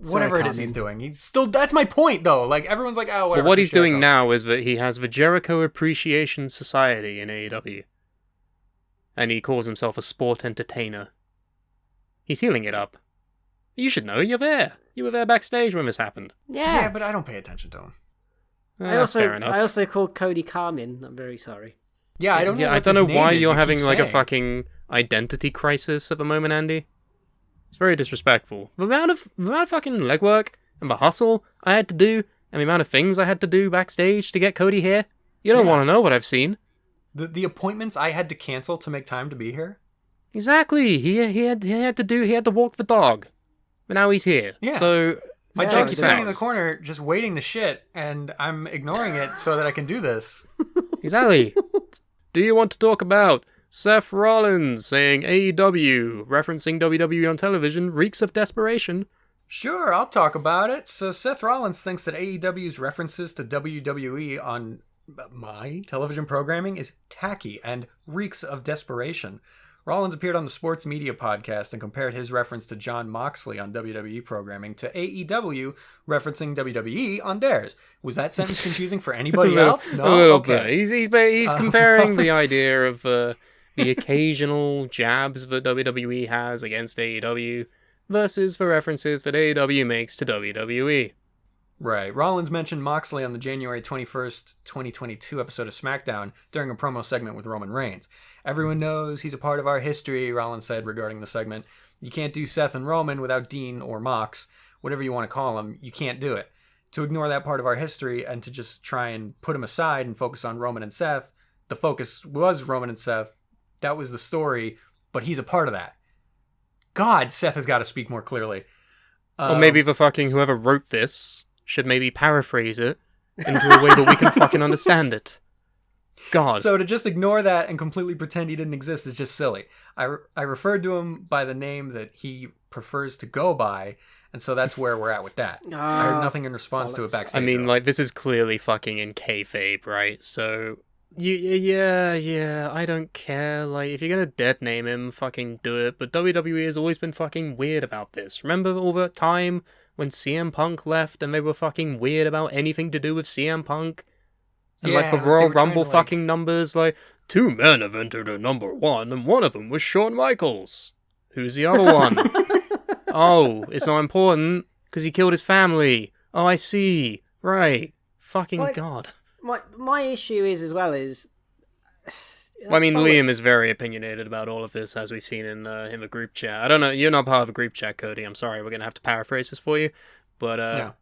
Whatever it is he's doing, he's still. That's my point, though. Like everyone's like, oh, whatever. But what he's Chris Jericho. doing now is that he has the Jericho Appreciation Society in AEW. And he calls himself a sport entertainer. He's healing it up. You should know, you're there. You were there backstage when this happened. Yeah, but I don't pay attention to him. Fair enough. I also called Cody Carmin. I'm very sorry. Yeah, I don't know. Yeah, I don't know why you're having like a fucking identity crisis at the moment, Andy. It's very disrespectful. The amount of fucking legwork and the hustle I had to do, and the amount of things I had to do backstage to get Cody here. You don't want to know what I've seen. The appointments I had to cancel to make time to be here. Exactly. He had to walk the dog, but now he's here. Yeah. So My dog's sitting in the corner just waiting to shit, and I'm ignoring it so that I can do this. Exactly. Do you want to talk about Seth Rollins saying AEW, referencing WWE on television, reeks of desperation? Sure, I'll talk about it. So Seth Rollins thinks that AEW's references to WWE on my television programming is tacky and reeks of desperation. Rollins appeared on the Sports Media podcast and compared his reference to Jon Moxley on WWE programming to AEW referencing WWE on theirs. Was that sentence confusing for anybody else? No, a little okay. bit. He's comparing the idea of the occasional jabs that WWE has against AEW versus the references that AEW makes to WWE. Right. Rollins mentioned Moxley on the January 21st, 2022 episode of SmackDown during a promo segment with Roman Reigns. Everyone knows he's a part of our history, Rollins said regarding the segment. You can't do Seth and Roman without Dean or Mox, whatever you want to call him. You can't do it. To ignore that part of our history and to just try and put him aside and focus on Roman and Seth, the focus was Roman and Seth. That was the story, but he's a part of that. God, Seth has got to speak more clearly. Or maybe the fucking whoever wrote this should maybe paraphrase it into a way that we can fucking understand it. God. So to just ignore that and completely pretend he didn't exist is just silly. I referred to him by the name that he prefers to go by, and so that's where we're at with that. I heard nothing in response to it backstage. I mean, like, this is clearly fucking in kayfabe, right? So, yeah, I don't care. Like, if you're gonna dead name him, fucking do it. But WWE has always been fucking weird about this. Remember all the time when CM Punk left and they were fucking weird about anything to do with CM Punk? And like the Royal Rumble fucking numbers, like, 2 men have entered at number 1 and one of them was Shawn Michaels. Who's the other one? Oh, it's not important because he killed his family. Oh, I see. Right. Fucking God. My issue is as well is... Well, I mean, Liam is very opinionated about all of this, as we've seen in the group chat. I don't know, you're not part of a group chat, Cody. I'm sorry, we're going to have to paraphrase this for you. But,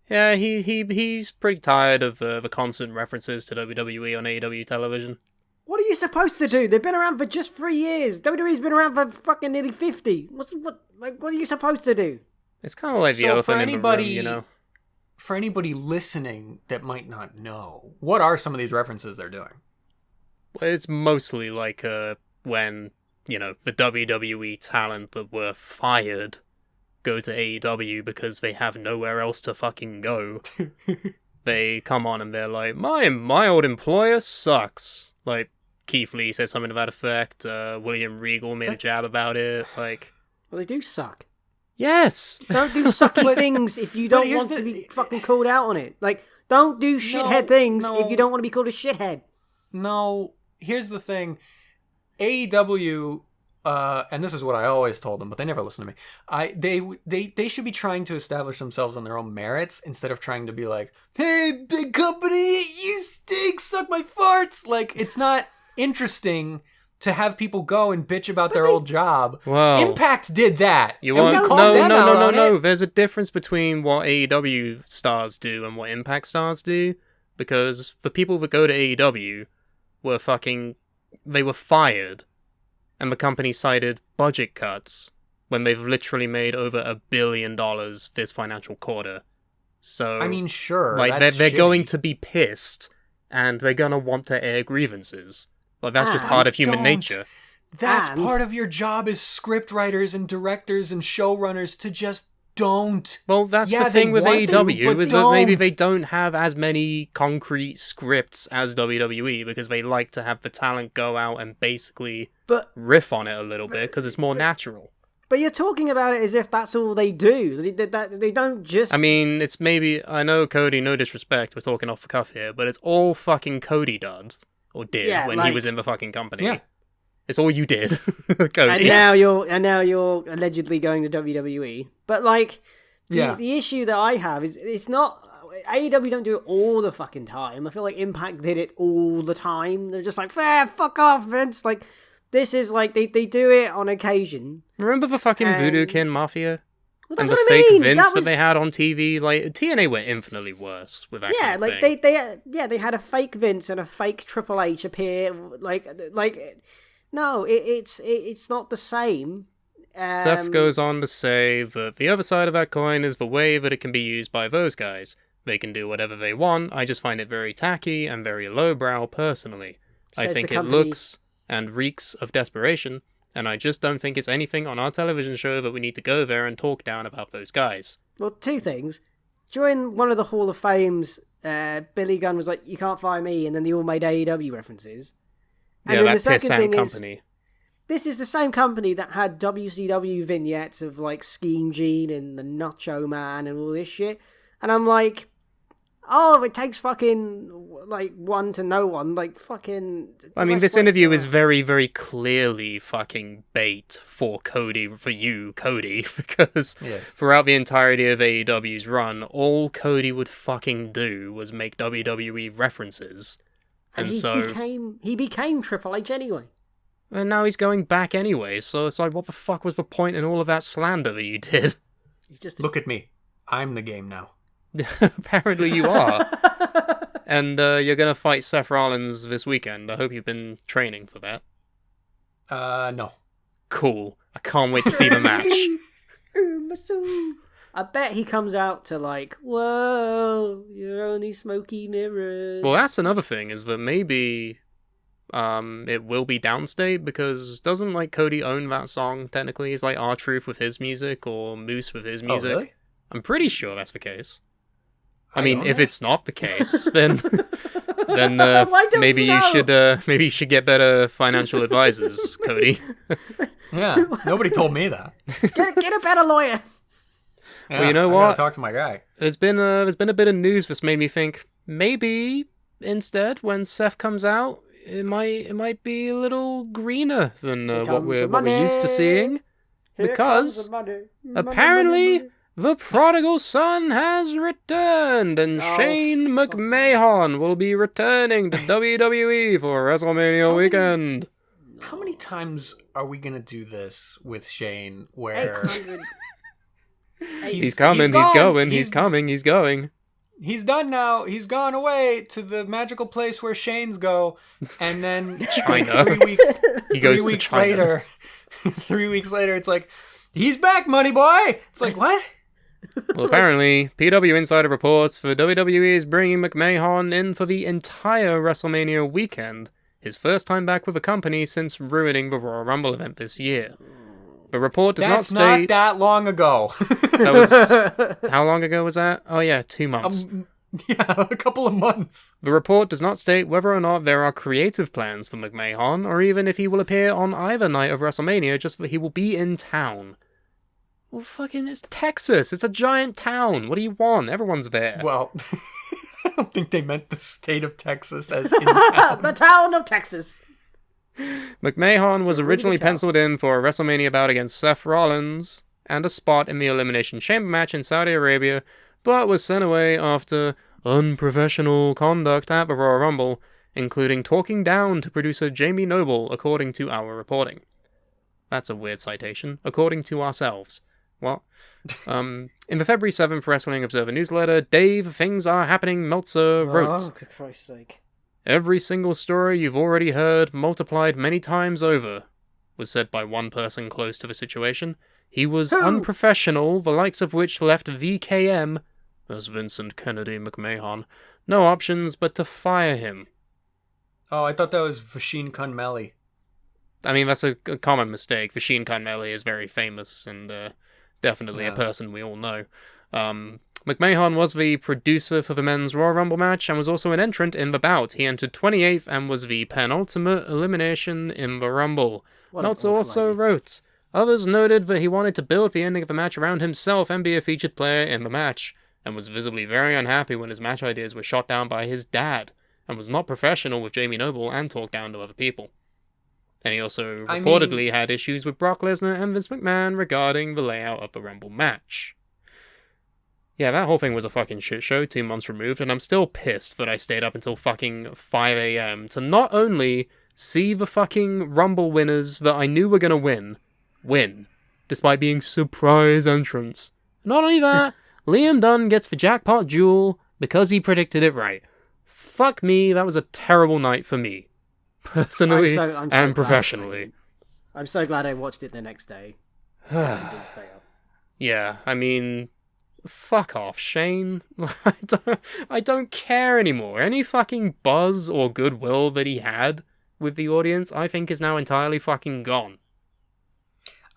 yeah, he's pretty tired of the constant references to WWE on AEW television. What are you supposed to do? They've been around for just 3 years. WWE's been around for fucking nearly 50. What are you supposed to do? It's kind of like the elephant in the room, you know? For anybody listening that might not know, what are some of these references they're doing? Well, it's mostly like when, you know, the WWE talent that were fired go to AEW because they have nowhere else to fucking go. They come on and they're like, my old employer sucks. Like, Keith Lee said something to that effect. William Regal made a jab about it. Like, well, they do suck. Yes! Don't do sucky things if you don't want to be fucking called out on it. Like, don't do shithead things if you don't want to be called a shithead. No, here's the thing. AEW, and this is what I always told them, but they never listen to me. They should be trying to establish themselves on their own merits instead of trying to be like, hey, big company, you stink, suck my farts. Like, it's not interesting to have people go and bitch about their old job. Well, Impact did that. No. There's a difference between what AEW stars do and what Impact stars do, because the people that go to AEW were they were fired, and the company cited budget cuts when they've literally made over $1 billion this financial quarter. So I mean, sure, like they're going to be pissed, and they're gonna want to air grievances. Like, that's just part of human nature. That's part of your job as script writers and directors and showrunners to just don't. Well, that's the thing with AEW, is that maybe they don't have as many concrete scripts as WWE because they like to have the talent go out and basically riff on it a little bit because it's more natural. But you're talking about it as if that's all they do. They don't just... I mean, it's maybe... I know, Cody, no disrespect, we're talking off the cuff here, but it's all fucking Cody did when he was in the fucking company. Yeah. It's all you did, Cody. And now you're allegedly going to WWE. But like, the issue that I have is it's not AEW don't do it all the fucking time. I feel like Impact did it all the time. They're just like, fair, fuck off, Vince. Like, this is like, they do it on occasion. Remember the fucking Voodoo Kin Mafia? Well, that's and the what I mean. fake Vince that they had on TV? Like, TNA were infinitely worse with that kind of thing. They had a fake Vince and a fake Triple H appear. No, it's not the same. Seth goes on to say that the other side of that coin is the way that it can be used by those guys. They can do whatever they want. I just find it very tacky and very lowbrow personally. I think it looks and reeks of desperation, and I just don't think it's anything on our television show that we need to go there and talk down about those guys. Well, two things. During one of the Hall of Fames, Billy Gunn was like, "You can't fire me," and then they all made AEW references. And yeah, then that pissant company. This is the same company that had WCW vignettes of like Scheme Gene and the Nacho Man and all this shit. And I'm like, oh, it takes fucking like one to know one. Like fucking. I mean, this interview is very, very clearly fucking bait for you, Cody, because throughout the entirety of AEW's run, all Cody would fucking do was make WWE references. And he became Triple H anyway. And now he's going back anyway, so it's like, what the fuck was the point in all of that slander that you did? Look at me. I'm the game now. Apparently you are. And you're going to fight Seth Rollins this weekend. I hope you've been training for that. No. Cool. I can't wait to see the match. I bet he comes out to like, whoa, you're only smoky mirrors. Well, that's another thing, is that maybe it will be downstate, because doesn't like Cody own that song technically? Is like R-Truth with his music or Moose with his music? Oh, really? I'm pretty sure that's the case. I mean, if it's not the case, then maybe you should get better financial advisors, Cody. Yeah, nobody told me that. Get a better lawyer. Yeah, well, you know I what? gotta talk to my guy. There's been a bit of news that's made me think maybe instead when Seth comes out, it might be a little greener than what we're used to seeing, because apparently the prodigal son has returned, and Shane McMahon will be returning to WWE for WrestleMania weekend. How many times are we gonna do this with Shane? Where he's coming. He's going. He's done now. He's gone away to the magical place where Shanes go, and then China. 3 weeks. He goes 3 weeks to China. later. 3 weeks later, it's like, he's back, money boy. It's like, what? Well, apparently, PW Insider reports that WWE is bringing McMahon in for the entire WrestleMania weekend, his first time back with the company since ruining the Royal Rumble event this year. The report does not state... That's not that long ago. That was... How long ago was that? Oh yeah, 2 months. Yeah, a couple of months. The report does not state whether or not there are creative plans for McMahon, or even if he will appear on either night of WrestleMania, just that he will be in town. Well, fucking, it's Texas. It's a giant town. What do you want? Everyone's there. Well, I don't think they meant the state of Texas as in town. The town of Texas. McMahon was originally penciled in for a WrestleMania bout against Seth Rollins and a spot in the Elimination Chamber match in Saudi Arabia, but was sent away after unprofessional conduct at the Royal Rumble, including talking down to producer Jamie Noble, according to our reporting. That's a weird citation. According to ourselves. What? In the February 7th Wrestling Observer newsletter, Dave, things are happening, Meltzer wrote. Oh, for Christ's sake. Every single story you've already heard, multiplied many times over, was said by one person close to the situation. He was unprofessional, the likes of which left VKM, as Vincent Kennedy McMahon, no options but to fire him. Oh, I thought that was Vashin Kunmeli. I mean, that's a common mistake. Vashin Kunmeli is very famous and definitely a person we all know. McMahon was the producer for the men's Royal Rumble match and was also an entrant in the bout. He entered 28th and was the penultimate elimination in the Rumble. Meltzer also wrote, others noted that he wanted to build the ending of the match around himself and be a featured player in the match, and was visibly very unhappy when his match ideas were shot down by his dad, and was not professional with Jamie Noble and talked down to other people. And he also reportedly had issues with Brock Lesnar and Vince McMahon regarding the layout of the Rumble match. Yeah, that whole thing was a fucking shit show 2 months removed, and I'm still pissed that I stayed up until fucking 5 a.m. to not only see the fucking Rumble winners that I knew were gonna win, despite being surprise entrants. Not only that, Liam Dunn gets the jackpot jewel because he predicted it right. Fuck me, that was a terrible night for me. Personally and professionally. I'm so glad I watched it the next day. And didn't stay up. Yeah, I mean, fuck off, Shane. I don't care anymore. Any fucking buzz or goodwill that he had with the audience, I think is now entirely fucking gone.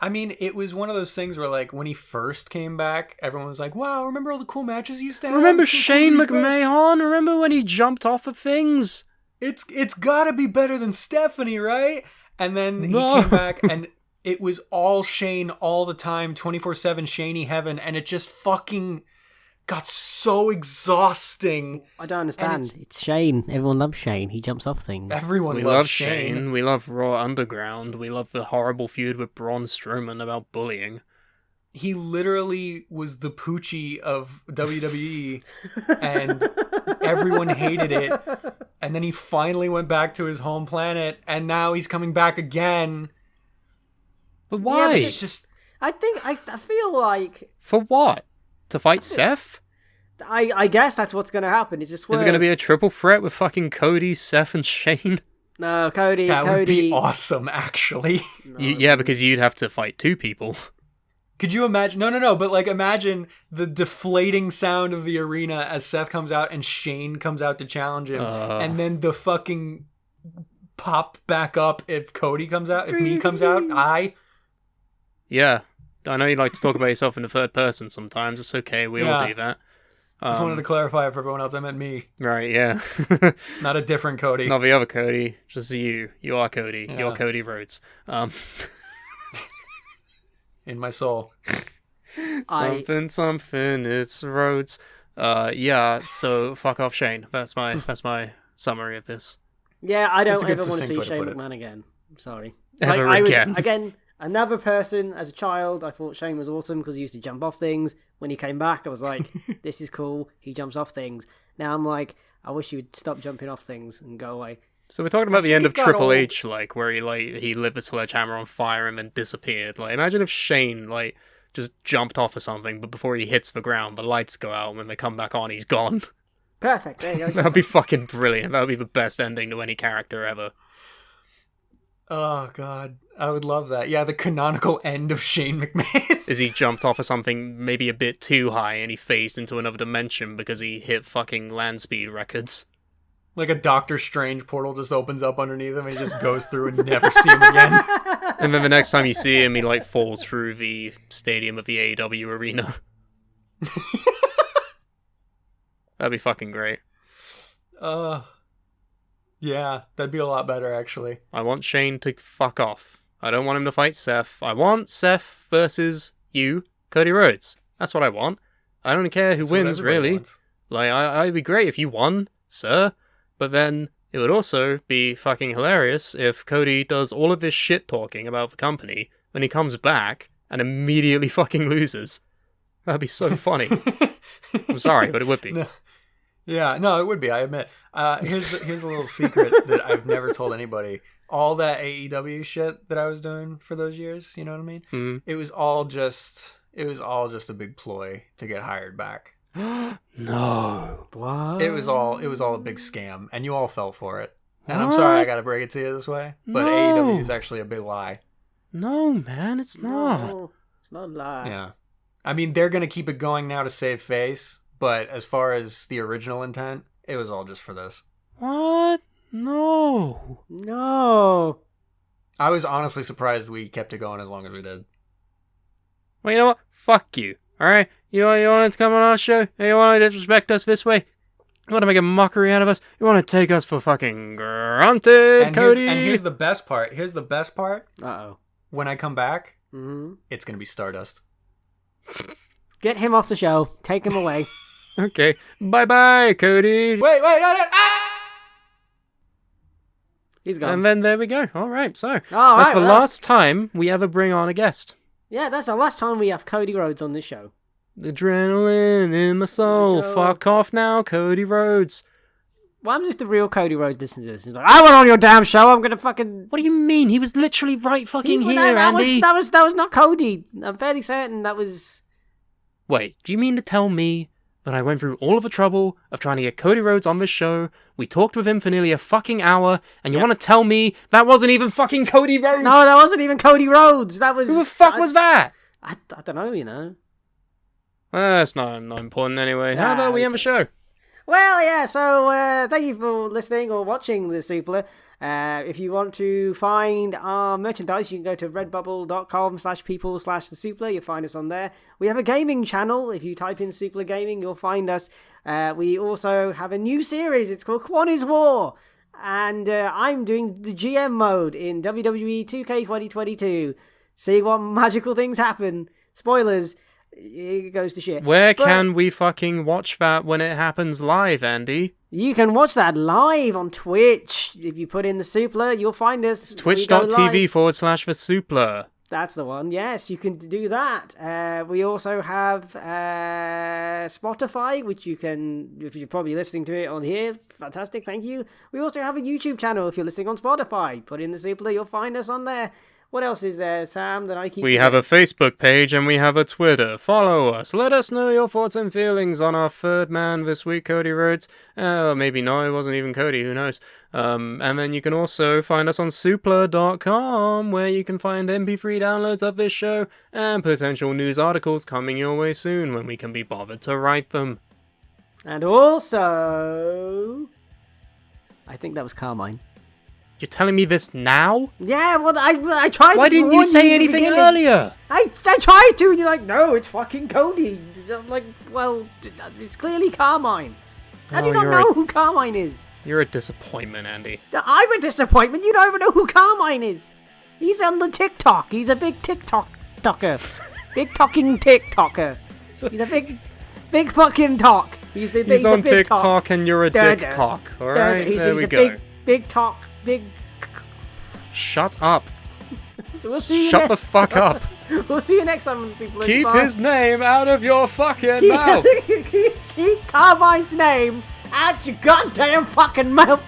I mean, it was one of those things where, like, when he first came back, everyone was like, wow, remember all the cool matches he used to have? Remember Shane McMahon? Remember when he jumped off of things? It's gotta be better than Stephanie, right? And then he came back, and it was all Shane all the time, 24/7 Shaney heaven, and it just fucking got so exhausting. I don't understand. It's Shane. Everyone loves Shane. He jumps off things. Everyone We loves love Shane. Shane. We love Raw Underground. We love the horrible feud with Braun Strowman about bullying. He literally was the Poochie of WWE, and everyone hated it. And then he finally went back to his home planet, and now he's coming back again. But why? Yeah, It's just... I feel like... For what? To fight Seth? I guess that's what's going to happen. It's just Is it going to be a triple threat with fucking Cody, Seth, and Shane? No, Cody. That would be awesome, actually. No. Yeah, because you'd have to fight 2 people. Could you imagine? No, but like imagine the deflating sound of the arena as Seth comes out and Shane comes out to challenge him. And then the fucking pop back up if Cody comes out, if me comes out, Yeah. I know you like to talk about yourself in the third person sometimes. It's okay. We all do that. Just wanted to clarify for everyone else. I meant me. Right, yeah. Not a different Cody. Not the other Cody. Just you. You are Cody. Yeah. You're Cody Rhodes. In my soul. Something, it's Rhodes. Yeah, so fuck off Shane. That's my summary of this. Yeah, I It's don't a good ever want to see succinct way to Shane put it. McMahon again. I'm sorry. Ever I was, again. again, another person, as a child, I thought Shane was awesome because he used to jump off things. When he came back, I was like, this is cool. He jumps off things. Now I'm like, I wish you would stop jumping off things and go away. So we're talking about the end of it got Triple old. H, like, where he lit the sledgehammer on fire and then disappeared. Like, imagine if Shane, like, just jumped off of something, but before he hits the ground, the lights go out, and when they come back on, he's gone. Perfect. There you go. That'd be fucking brilliant. That would be the best ending to any character ever. Oh, God. I would love that. Yeah, the canonical end of Shane McMahon. Is he jumped off of something maybe a bit too high, and he phased into another dimension because he hit fucking land speed records. Like a Doctor Strange portal just opens up underneath him and he just goes through and you never see him again. And then the next time you see him, he, like, falls through the stadium of the AEW arena. That'd be fucking great. Yeah, that'd be a lot better, actually. I want Shane to fuck off. I don't want him to fight Seth. I want Seth versus you, Cody Rhodes. That's what I want. I don't care who That's what wins, everybody really. wants. Like, I'd be great if you won, sir. But then it would also be fucking hilarious if Cody does all of this shit talking about the company, then he comes back and immediately fucking loses. That'd be so funny. I'm sorry, but it would be. No. Yeah, no, it would be, I admit. Here's a little secret that I've never told anybody. All that AEW shit that I was doing for those years, you know what I mean? Mm. It was all just a big ploy to get hired back. No. What? It was all a big scam, and you all fell for it. And I'm sorry I gotta break it to you this way, but No. AEW is actually a big lie. No, man, it's not. No, it's not a lie. Yeah. I mean, they're gonna keep it going now to save face, but as far as the original intent, it was all just for this. What? No. No. I was honestly surprised we kept it going as long as we did. Well, you know what? Fuck you. Alright? You want to come on our show? You want to disrespect us this way? You want to make a mockery out of us? You want to take us for fucking granted, Cody? Here's the best part. Here's the best part. Uh-oh. When I come back, Mm-hmm. it's gonna be Stardust. Get him off the show. Take him away. Okay. Bye-bye, Cody. Wait, no, ah! He's gone. And then there we go. Alright, so. All That's right, the well, last time we ever bring on a guest. Yeah, that's the last time we have Cody Rhodes on this show. Adrenaline in my soul. Fuck off now, Cody Rhodes. Well, I'm just a real Cody Rhodes listening to this. He's like, I went on your damn show. I'm gonna fucking. What do you mean? He was literally right fucking here, Andy. That was not Cody. I'm fairly certain that was. Wait, do you mean to tell me that I went through all of the trouble of trying to get Cody Rhodes on this show? We talked with him for nearly a fucking hour, and you want to tell me that wasn't even fucking Cody Rhodes? No, that wasn't even Cody Rhodes. That was. Who the fuck was that? I don't know. You know. That's not important anyway. How about we have a show? Well, yeah, so thank you for listening or watching the Suplah. If you want to find our merchandise, you can go to redbubble.com/people/the Suplah. You'll find us on there. We have a gaming channel. If you type in Suplah Gaming, you'll find us. We also have a new series. It's called Quan is War. And I'm doing the GM mode in WWE 2K 2022. See what magical things happen. Spoilers. It goes to shit. Where can we fucking watch that when it happens live, Andy? You can watch that live on Twitch. If you put in the Suplah, you'll find us. Twitch.tv/the Suplah. That's the one. Yes, you can do that. We also have Spotify, which you can, if you're probably listening to it on here, fantastic, thank you. We also have a YouTube channel if you're listening on Spotify. Put in the Suplah, you'll find us on there. What else is there, Sam, that I keep... We have a Facebook page and we have a Twitter. Follow us. Let us know your thoughts and feelings on our third man this week, Cody Rhodes. Maybe no, it wasn't even Cody, who knows. And then you can also find us on Suplah.com, where you can find MP3 downloads of this show and potential news articles coming your way soon when we can be bothered to write them. And also... I think that was Carmine. You're telling me this now? Yeah, well, I tried. Why didn't you say anything earlier? I tried to, and you're like, no, it's fucking Cody. I'm like, well, it's clearly Carmine. How do you not know who Carmine is? You're a disappointment, Andy. I'm a disappointment. You don't even know who Carmine is. He's on the TikTok. He's a big TikToker. Big talking TikToker. He's a big fucking talk. He's on TikTok, and you're a dick cock. All right, there we go. Big talk. Big. Shut up. So we'll see you Shut the fuck up. We'll see you next time on the Suplah. Keep his name out of your fucking mouth. Keep Carmine's name out your goddamn fucking mouth.